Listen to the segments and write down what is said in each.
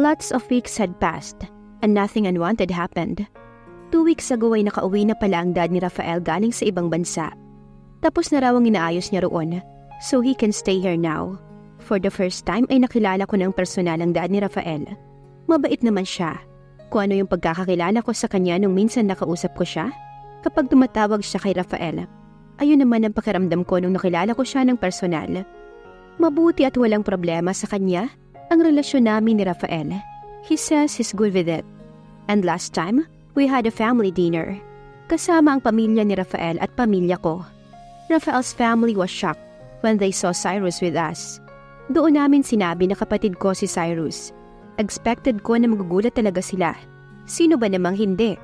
Lots of weeks had passed, and nothing unwanted happened. 2 weeks ago ay nakauwi na pala ang dad ni Rafael galing sa ibang bansa. Tapos na raw ang inaayos niya roon, so he can stay here now. For the first time ay nakilala ko ng personal ang dad ni Rafael. Mabait naman siya. Kung ano yung pagkakakilala ko sa kanya nung minsan nakausap ko siya, kapag tumatawag siya kay Rafael, ayun naman ang pakiramdam ko nung nakilala ko siya ng personal. Mabuti at walang problema sa kanya ang relasyon namin ni Rafael. He says he's good with it. And last time, we had a family dinner. Kasama ang pamilya ni Rafael at pamilya ko. Rafael's family was shocked when they saw Cyrus with us. Doon namin sinabi na kapatid ko si Cyrus. Expected ko na magugulat talaga sila. Sino ba namang hindi?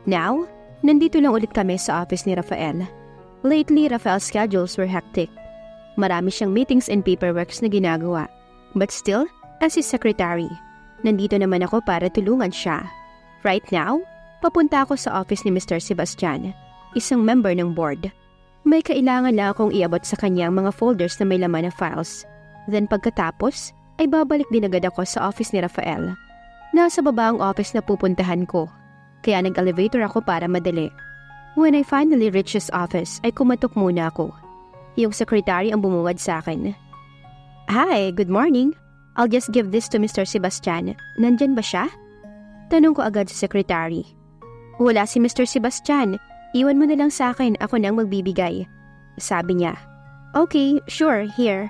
Now, nandito lang ulit kami sa office ni Rafael. Lately, Rafael's schedules were hectic. Marami siyang meetings and paperworks na ginagawa. But still, as his secretary, nandito naman ako para tulungan siya. Right now, papunta ako sa office ni Mr. Sebastian, isang member ng board. May kailangan lang akong iabot sa kanyang mga folders na may laman na files. Then pagkatapos, ay babalik din agad ako sa office ni Rafael. Nasa baba ang office na pupuntahan ko, kaya nag-elevator ako para madali. When I finally reached his office, ay kumatok muna ako. Yung secretary ang bumungad sa akin. Hi, good morning. I'll just give this to Mr. Sebastian. Nandyan ba siya? Tanong ko agad sa secretary. Wala si Mr. Sebastian. Iwan mo na lang sa akin, ako nang magbibigay. Sabi niya. Okay, sure, here.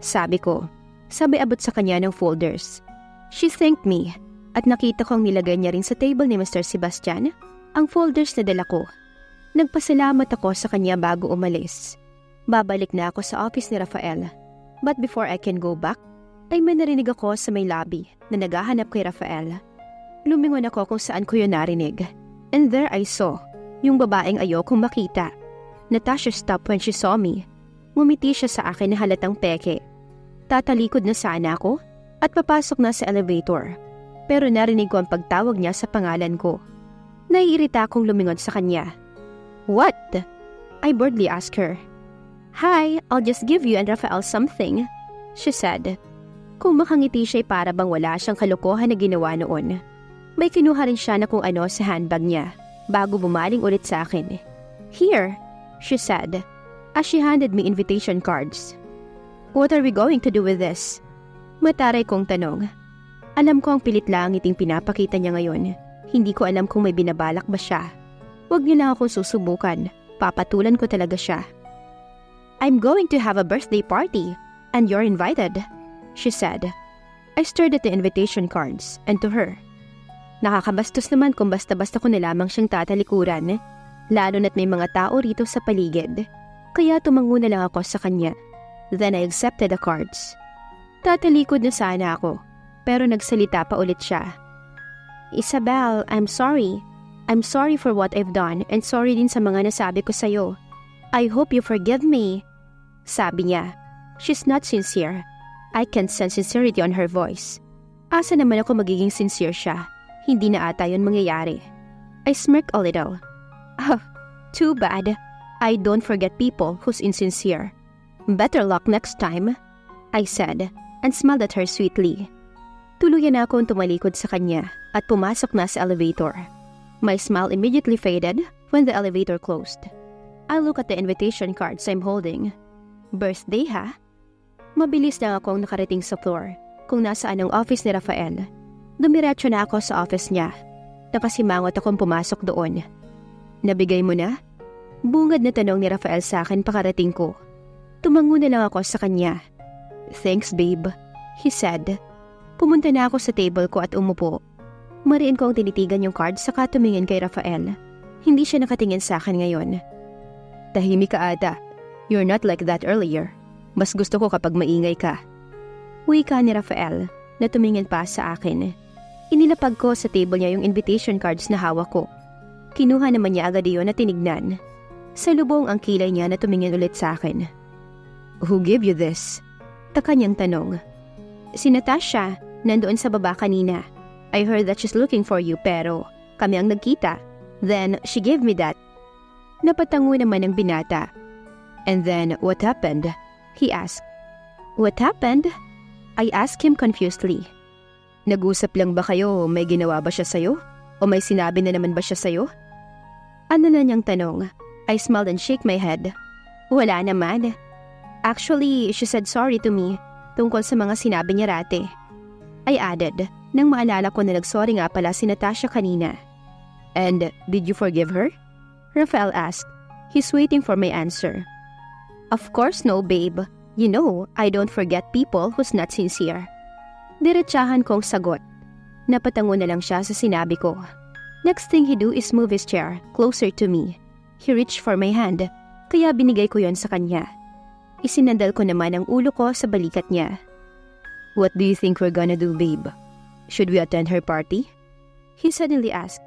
Sabi ko. Sabay abot sa kanya ng folders. She thanked me at nakita kong nilagay niya rin sa table ni Mr. Sebastian ang folders na dala ko. Nagpasalamat ako sa kanya bago umalis. Babalik na ako sa office ni Rafael. But before I can go back, ay may narinig ako sa may lobby na naghahanap kay Rafael. Lumingon ako kung saan ko yun narinig. And there I saw yung babaeng ayokong makita. Natasha stopped when she saw me. Ngumiti siya sa akin na halatang peke. Tatalikod na sana ako at papasok na sa elevator. Pero narinig ko ang pagtawag niya sa pangalan ko. Naiirita akong lumingon sa kanya. What? I boldly asked her. Hi, I'll just give you and Rafael something, she said. Kung makangiti siya'y para bang wala siyang kalokohan na ginawa noon. May kinuha rin siya na kung ano sa handbag niya bago bumaling ulit sa akin. Here, she said, as she handed me invitation cards. What are we going to do with this? Mataray kong tanong. Alam ko ang pilit lang ang ngiting pinapakita niya ngayon. Hindi ko alam kung may binabalak ba siya. Huwag niyo lang akong susubukan. Papatulan ko talaga siya. I'm going to have a birthday party, and you're invited, she said. I stared at the invitation cards and to her. Nakakabastos naman kung basta-basta ko na lamang siyang tatalikuran, lalo na't may mga tao rito sa paligid. Kaya tumango na lang ako sa kanya. Then I accepted the cards. Tatalikod na sana ako, pero nagsalita pa ulit siya. Isabel, I'm sorry. I'm sorry for what I've done and sorry din sa mga nasabi ko sa'yo. I hope you forgive me. Sabi niya. She's not sincere. I can sense sincerity on her voice. Asa naman ako magiging sincere siya? Hindi na ata yun mangyayari. I smirked a little. Oh, too bad. I don't forget people who's insincere. Better luck next time, I said and smiled at her sweetly. Tuluyan na akong tumalikod sa kanya at pumasok na sa elevator. My smile immediately faded when the elevator closed. I look at the invitation cards I'm holding. Birthday ha? Mabilis lang akong nakarating sa floor kung nasaan ang office ni Rafael. Dumiretso na ako sa office niya. Napasimangot akong pumasok doon. Nabigay mo na? Bungad na tanong ni Rafael sa akin pakarating ko. Tumango na lang ako sa kanya. Thanks babe, he said. Pumunta na ako sa table ko at umupo. Mariin ko ang tinitigan yung card saka tumingin kay Rafael. Hindi siya nakatingin sa akin ngayon. Tahimik ka ata. You're not like that earlier. Mas gusto ko kapag maingay ka. Wika ni Rafael na tumingin pa sa akin. Inilapag ko sa table niya yung invitation cards na hawak ko. Kinuha naman niya agad iyon na tinignan. Sa lubong ang kilay niya na tumingin ulit sa akin. Who gave you this? Taka niyang tanong. Si Natasha, nandoon sa baba kanina. I heard that she's looking for you pero kami ang nagkita. Then she gave me that. Napatango naman ang binata. And then what happened? He asked. What happened? I asked him confusedly. Nag-usap lang ba kayo? May ginawa ba siya sa'yo? O may sinabi na naman ba siya sa'yo? Ano na niyang tanong? I smiled and shake my head. Wala naman. Actually, she said sorry to me tungkol sa mga sinabi niya rate. I added, nang maalala ko na nagsorry nga pala si Natasha kanina. And did you forgive her? Rafael asked. He's waiting for my answer. Of course no, babe. You know, I don't forget people who's not sincere. Diretsahan kong sagot. Napatango na lang siya sa sinabi ko. Next thing he do is move his chair closer to me. He reached for my hand, kaya binigay ko yon sa kanya. Isinandal ko naman ang ulo ko sa balikat niya. What do you think we're gonna do, babe? Should we attend her party? He suddenly asked.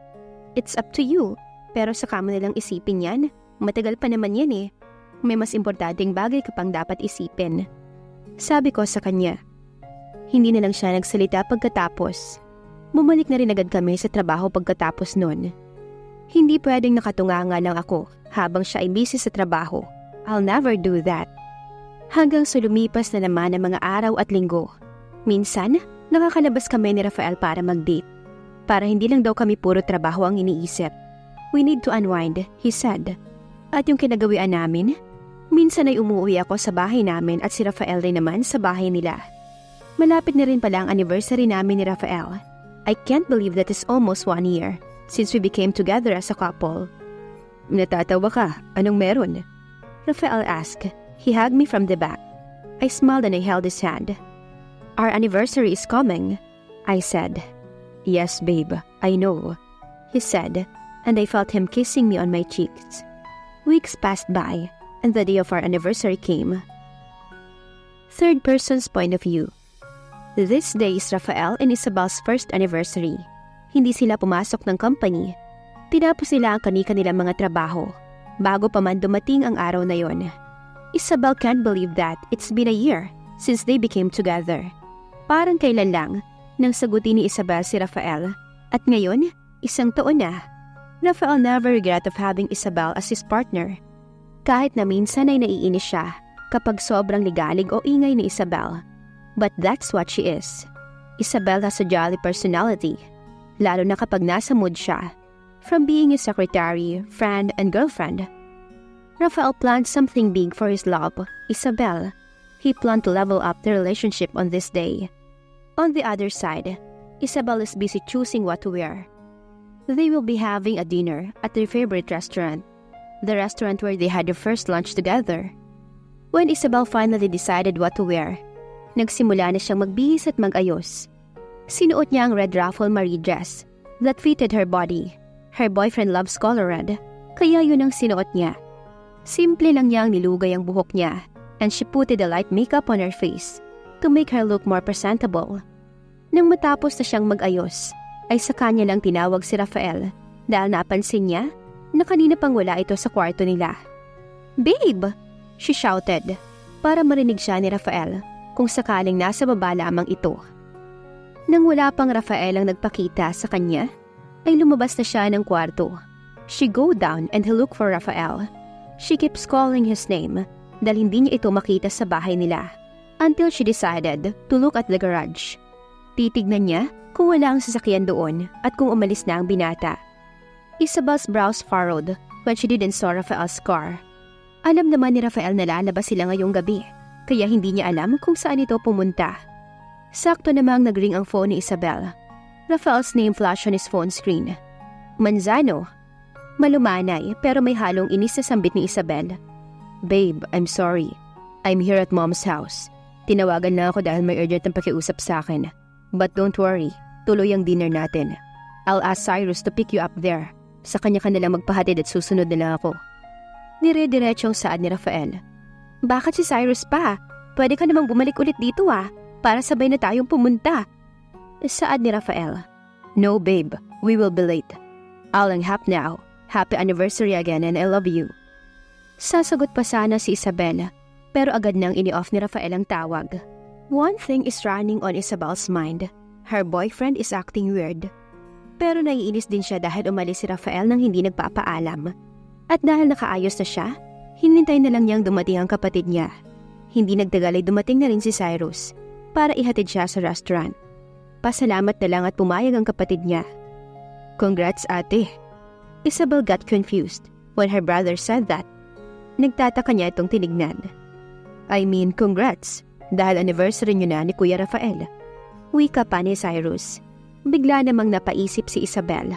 It's up to you, pero saka mo nalang isipin yan. Matagal pa naman yan eh. May mas importanteng bagay ka pang dapat isipin. Sabi ko sa kanya. Hindi na lang siya nagsalita pagkatapos. Bumalik na rin agad kami sa trabaho pagkatapos nun. Hindi pwedeng nakatunganga lang ako habang siya ay busy sa trabaho. I'll never do that. Hanggang sa lumipas na naman ang mga araw at linggo. Minsan, nakakalabas kami ni Rafael para mag-date. Para hindi lang daw kami puro trabaho ang iniisip. We need to unwind, he said. At yung kinagawian namin, minsan ay umuwi ako sa bahay namin at si Rafael rin naman sa bahay nila. Malapit na rin pala ang anniversary namin ni Rafael. I can't believe that it's almost 1 year since we became together as a couple. Natatawa ka? Anong meron? Rafael asked. He hugged me from the back. I smiled and I held his hand. Our anniversary is coming, I said. Yes, babe, I know, he said, and I felt him kissing me on my cheeks. Weeks passed by, and the day of our anniversary came. Third person's point of view. This day is Rafael and Isabel's first anniversary. Hindi sila pumasok ng company. Tinapos nila ang kani-kanilang mga trabaho, bago pa man dumating ang araw na yon. Isabel can't believe that it's been a year since they became together. Parang kailan lang, nang sagutin ni Isabel si Rafael. At ngayon, 1 taon na. Rafael never regret of having Isabel as his partner. Kahit na minsan ay naiinis siya kapag sobrang ligalig o ingay ni Isabel. But that's what she is. Isabel has a jolly personality, lalo na kapag nasa mood siya. From being his secretary, friend, and girlfriend. Rafael planned something big for his love, Isabel. He planned to level up the relationship on this day. On the other side, Isabel is busy choosing what to wear. They will be having a dinner at their favorite restaurant, the restaurant where they had their first lunch together. When Isabel finally decided what to wear, nagsimula na siyang magbihis at mag-ayos. Sinuot niya ang red ruffle Marie dress that fitted her body. Her boyfriend loves color red, kaya yun ang sinuot niya. Simple lang niyang nilugay ang buhok niya, and she put the light makeup on her face to make her look more presentable. Nang matapos na siyang mag-ayos, ay sa kanya lang tinawag si Rafael dahil napansin niya na kanina pang wala ito sa kwarto nila. Babe! She shouted para marinig siya ni Rafael kung sakaling nasa baba lamang ito. Nang wala pang Rafael ang nagpakita sa kanya, ay lumabas na siya ng kwarto. She go down and look for Rafael. She keeps calling his name dahil hindi niya ito makita sa bahay nila. Until she decided to look at the garage. Titignan niya kung wala ang sasakyan doon at kung umalis na ang binata. Isabel's brows furrowed when she didn't saw Rafael's car. Alam naman ni Rafael na lalabas sila ngayong gabi, kaya hindi niya alam kung saan ito pumunta. Sakto namang nagring ang phone ni Isabel. Rafael's name flashed on his phone screen. Manzano. Malumanay pero may halong inis na sambit ni Isabel. Babe, I'm sorry. I'm here at Mom's house. Tinawagan na ako dahil may urgent na pakiusap sa akin. But don't worry, tuloy ang dinner natin. I'll ask Cyrus to pick you up there. Sa kanya ka nalang magpahatid at susunod na lang ako. Dire-diretsong saad ni Rafael. Bakit si Cyrus pa? Pwede ka namang bumalik ulit dito para sabay na tayong pumunta. Saad ni Rafael. No babe, we will be late. I'll hang up now. Happy anniversary again and I love you. Sasagot pa sana si Isabel, pero agad nang ini-off ni Rafael ang tawag. One thing is running on Isabel's mind. Her boyfriend is acting weird. Pero naiinis din siya dahil umalis si Rafael nang hindi nagpapaalam. At dahil nakaayos na siya, hinintay na lang niyang dumating ang kapatid niya. Hindi nagtagal ay dumating na rin si Cyrus para ihatid siya sa restaurant. Nagpasalamat na lang at pumayag ang kapatid niya. Congrats, ate. Isabel got confused when her brother said that. Nagtataka niya itong tinignan. I mean, congrats, dahil anniversary niyo na ni Kuya Rafael. Wika pa ni Cyrus. Bigla namang napaisip si Isabel.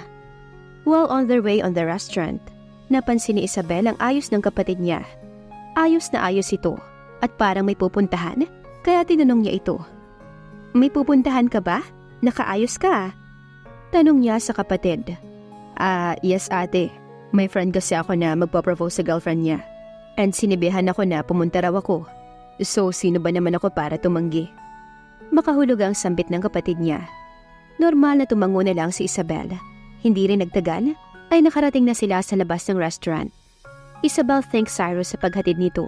While on their way on the restaurant, napansin ni Isabel ang ayos ng kapatid niya. Ayos na ayos ito at parang may pupuntahan, kaya tinanong niya ito. May pupuntahan ka ba? Nakaayos ka? Tanong niya sa kapatid. Yes ate. May friend kasi ako na magpapropose sa girlfriend niya. And sinibihan ako na pumunta raw ako. So sino ba naman ako para tumanggi? Makahulog ang sambit ng kapatid niya. Normal na tumango na lang si Isabel. Hindi rin nagtagal, ay nakarating na sila sa labas ng restaurant. Isabel thanks Cyrus sa paghatid nito.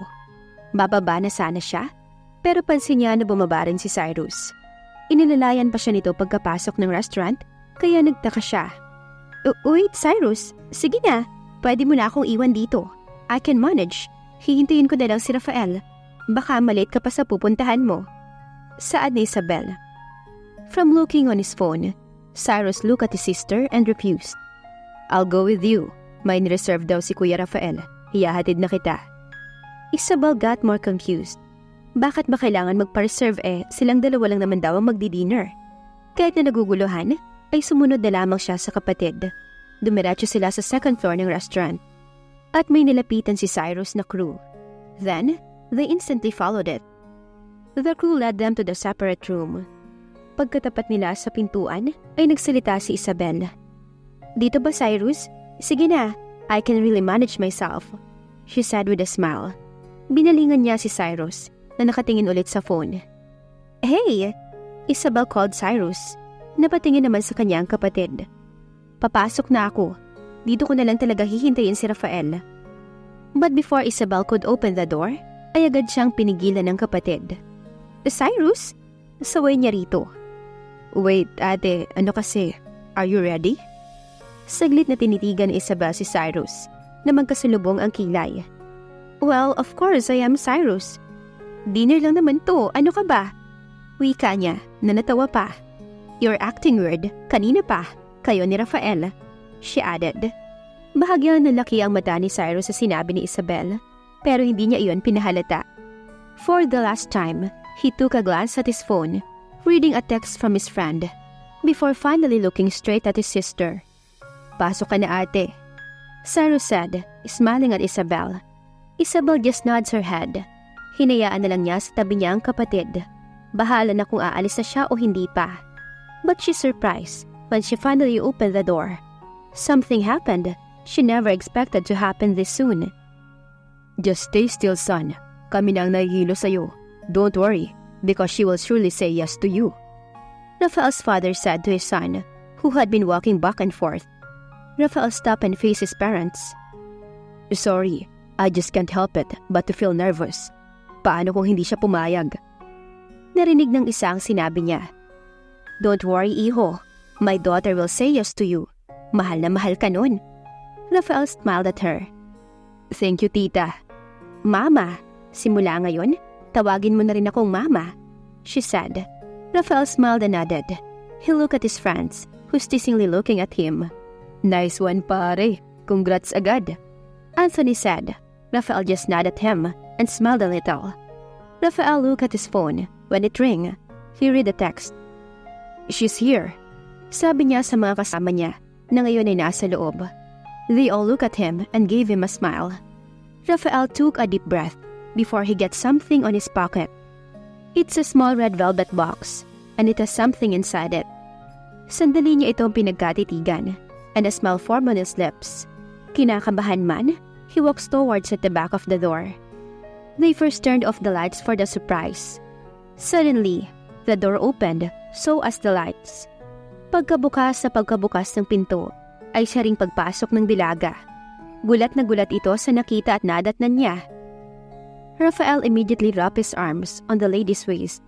Bababa na sana siya, pero pansin niya na bumaba rin si Cyrus. Inilalayan pa siya nito pagkapasok ng restaurant, kaya nagtaka siya. Wait, Cyrus, sige na, pwede mo na akong iwan dito. I can manage. Hihintayin ko na lang si Rafael. Baka malate ka pa sa pupuntahan mo. Saad ni Isabel. From looking on his phone, Cyrus looked at his sister and refused. I'll go with you. May nireserve daw si Kuya Rafael. Hiyahatid na kita. Isabel got more confused. Bakit ba kailangan magpa-reserve silang dalawa lang naman daw ang magdi-dinner? Kahit na naguguluhan, ay sumunod na lamang siya sa kapatid. Dumiretso sila sa second floor ng restaurant. At may nilapitan si Cyrus na crew. Then, they instantly followed it. The crew led them to the separate room. Pagkatapat nila sa pintuan, ay nagsalita si Isabel. Dito ba, Cyrus? Sige na, I can really manage myself, she said with a smile. Binalingan niya si Cyrus na nakatingin ulit sa phone. Hey! Isabel called Cyrus. Napatingin naman sa kanyang kapatid. Papasok na ako. Dito ko na lang talaga hihintayin si Rafael. But before Isabel could open the door, ay agad siyang pinigilan ng kapatid. Cyrus? Saway niya rito. Wait, ate, ano kasi? Are you ready? Saglit na tinitigan ni Isabel si Cyrus na magkasalubong ang kilay. Well, of course, I am Cyrus. Dinner lang naman to, ano ka ba? Wika niya na natawa pa. You're acting weird, kanina pa, kayo ni Rafael, she added. Bahagyang nalaki ang mata ni Cyrus sa sinabi ni Isabel, pero hindi niya iyon pinahalata. For the last time, he took a glance at his phone, reading a text from his friend, before finally looking straight at his sister. Pasok ka na ate, Cyrus said, smiling at Isabel. Isabel just nods her head. Hinayaan na lang niya sa tabi niya ang kapatid. Bahala na kung aalis na siya o hindi pa. But she's surprised when she finally opened the door. Something happened she never expected to happen this soon. Just stay still, son. Kami na ang nahihilo sa'yo. Don't worry, because she will surely say yes to you, Rafael's father said to his son, who had been walking back and forth. Rafael stopped and faced his parents. Sorry, I just can't help it but to feel nervous. Paano kung hindi siya pumayag? Narinig ng isa ang sinabi niya. Don't worry, iho. My daughter will say yes to you. Mahal na mahal ka nun. Rafael smiled at her. Thank you, tita. Mama, simula ngayon, tawagin mo na rin akong mama, she said. Rafael smiled and nodded. He looked at his friends, who's teasingly looking at him. Nice one, pare. Congrats agad, Anthony said. Rafael just nodded at him and smiled a little. Rafael looked at his phone. When it rang, he read the text. She's here, sabi niya sa mga kasama niya na ngayon ay nasa loob. They all looked at him and gave him a smile. Rafael took a deep breath before he gets something on his pocket. It's a small red velvet box and it has something inside it. Sandali niya itong pinagkatitigan and a smile formed on his lips. Kinakabahan man, he walks towards at the back of the door. They first turned off the lights for the surprise. Suddenly, the door opened, so as the lights. Pagkabukas ng pinto, ay siya ring pagpasok ng dilaga. Gulat na gulat ito sa nakita at nadatnan niya. Rafael immediately wrapped his arms on the lady's waist.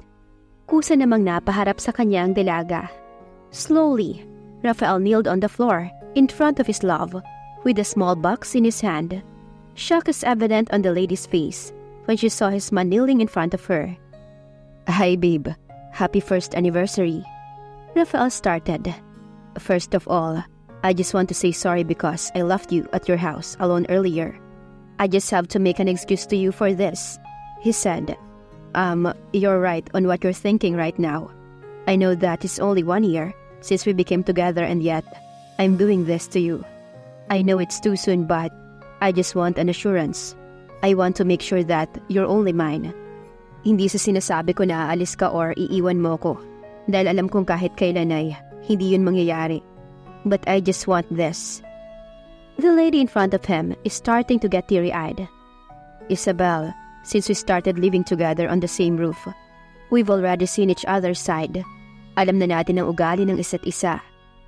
Kusa namang napaharap sa kanya ang dilaga. Slowly, Rafael kneeled on the floor in front of his love with a small box in his hand. Shock is evident on the lady's face when she saw his man kneeling in front of her. Hi babe, happy first anniversary. Rafael started. First of all, I just want to say sorry because I left you at your house alone earlier. I just have to make an excuse to you for this, he said. You're right on what you're thinking right now. I know that it's only 1 year since we became together and yet I'm doing this to you. I know it's too soon but I just want an assurance. I want to make sure that you're only mine. Hindi sa sinasabi ko na aalis ka or iiwan mo ko. Dahil alam kong kahit kailan ay hindi yun mangyayari. But I just want this. The lady in front of him is starting to get teary-eyed. Isabel, since we started living together on the same roof, we've already seen each other's side. Alam na natin ang ugali ng isa't isa.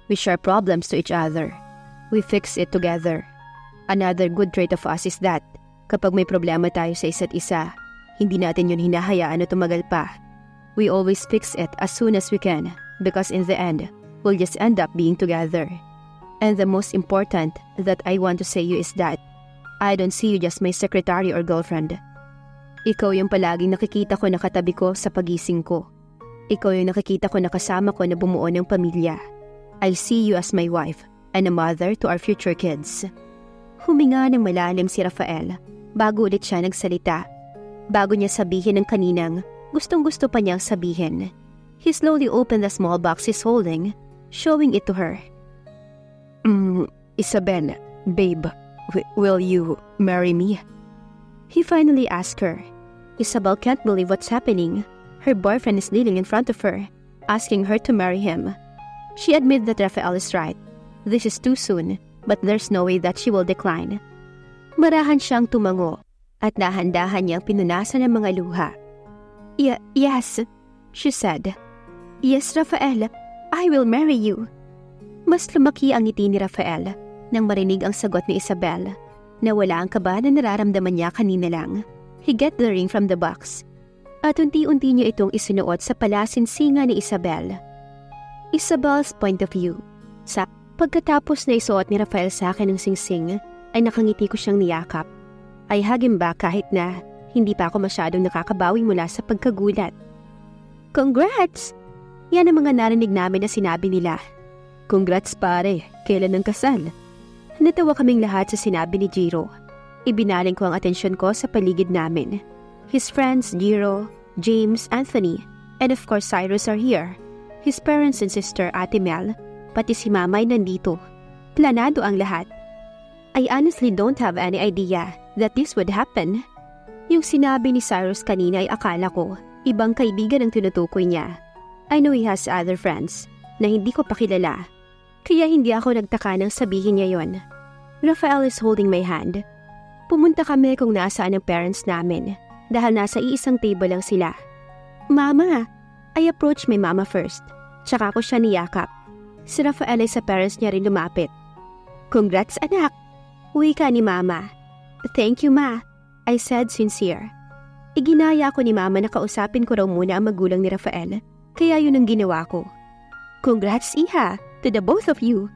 We share problems to each other. We fix it together. Another good trait of us is that kapag may problema tayo sa isa't isa, hindi natin yun hinahayaan na tumagal pa. We always fix it as soon as we can because in the end, we'll just end up being together. And the most important that I want to say you is that I don't see you just my secretary or girlfriend. Ikaw yung palaging nakikita ko na katabi ko sa pagising ko. Ikaw yung nakikita ko na kasama ko na bumuo ng pamilya. I see you as my wife and a mother to our future kids. Huminga ng malalim si Rafael bago ulit siya nagsalita. Bago niya sabihin ng kaninang gustong-gusto pa niyang sabihin. He slowly opened the small box he's holding, showing it to her. Isabel, babe, will you marry me? He finally asked her. Isabel can't believe what's happening. Her boyfriend is kneeling in front of her, asking her to marry him. She admits that Rafael is right. This is too soon, but there's no way that she will decline. Marahan siyang tumango at dahan-dahan niyang pinunasan ng mga luha. Yes, she said. Yes, Rafael, I will marry you. Mas lumaki ang ngiti ni Rafael nang marinig ang sagot ni Isabel na wala ang kaba na nararamdaman niya kanina lang. He get the ring from the box at unti-unti niya itong isinuot sa palasinsinga ni Isabel. Isabel's point of view. Pagkatapos na isuot ni Rafael sa akin ng singsing, ay nakangiti ko siyang niyakap. I hug him back kahit na hindi pa ako masyadong nakakabawi mula sa pagkagulat. Congrats! Yan ang mga narinig namin na sinabi nila. Congrats pare, kailan ang kasal? Natawa kaming lahat sa sinabi ni Jiro. Ibinaling ko ang atensyon ko sa paligid namin. His friends Jiro, James, Anthony, and of course Cyrus are here. His parents and sister Ate Mel, pati si Mama ay nandito. Planado ang lahat. I honestly don't have any idea that this would happen. Yung sinabi ni Cyrus kanina ay akala ko ibang kaibigan ang tinutukoy niya. I know he has other friends na hindi ko pa kilala. Kaya hindi ako nagtaka nang sabihin niya yon. Rafael is holding my hand. Pumunta kami kung nasaan ang parents namin dahil nasa iisang table lang sila. Mama! I approached my mama first. Tsaka ko siya niyakap. Si Rafael ay sa parents niya rin lumapit. Congrats anak! Wika ni Mama. Thank you ma, I said sincere. Iginaya ko ni Mama na kausapin ko raw muna ang magulang ni Rafael, kaya yun ang ginawa ko. Congrats iha, to the both of you.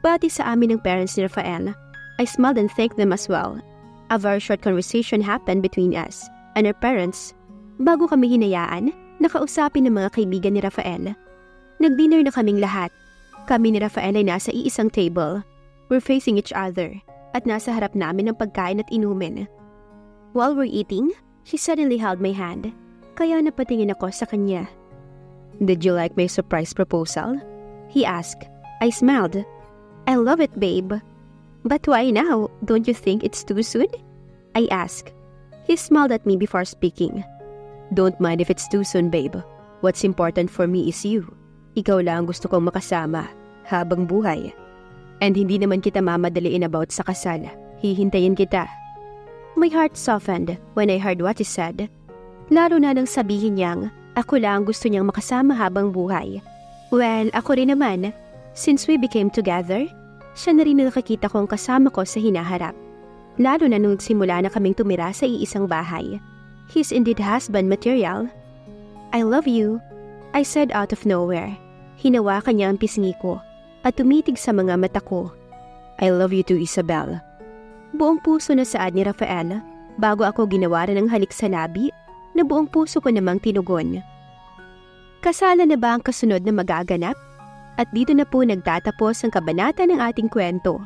Pati sa amin ng parents ni Rafael, I smiled and thanked them as well. A very short conversation happened between us and our parents bago kami hinayaan na kausapin ng mga kaibigan ni Rafael. Nag-dinner na kaming lahat. Kami ni Rafael ay nasa iisang table. We're facing each other at nasa harap namin ng pagkain at inumin. While we're eating, she suddenly held my hand, kaya napatingin ako sa kanya. Did you like my surprise proposal? He asked. I smiled. I love it, babe. But why now? Don't you think it's too soon? I asked. He smiled at me before speaking. Don't mind if it's too soon, babe. What's important for me is you. Ikaw lang gusto kong makasama habang buhay. And hindi naman kita mamadaliin about sa kasal. Hihintayin kita. My heart softened when I heard what he said. Lalo na nang sabihin niyang ako lang gusto niyang makasama habang buhay. Well, ako rin naman. Since we became together, siya na rin nakakita kong kasama ko sa hinaharap. Lalo na nung simula na kaming tumira sa iisang bahay. He's indeed husband material. I love you, I said out of nowhere. Hinawakan niya ang pisngi ko at tumitig sa mga mata ko. I love you too, Isabel. Buong puso na saad ni Rafael bago ako ginawaran ng halik sa labi na buong puso ko namang tinugon. Kasalan na ba ang kasunod na magaganap? At dito na po nagtatapos ang kabanata ng ating kwento.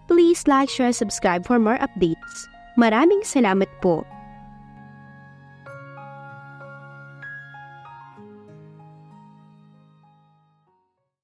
Please like, share, subscribe for more updates. Maraming salamat po.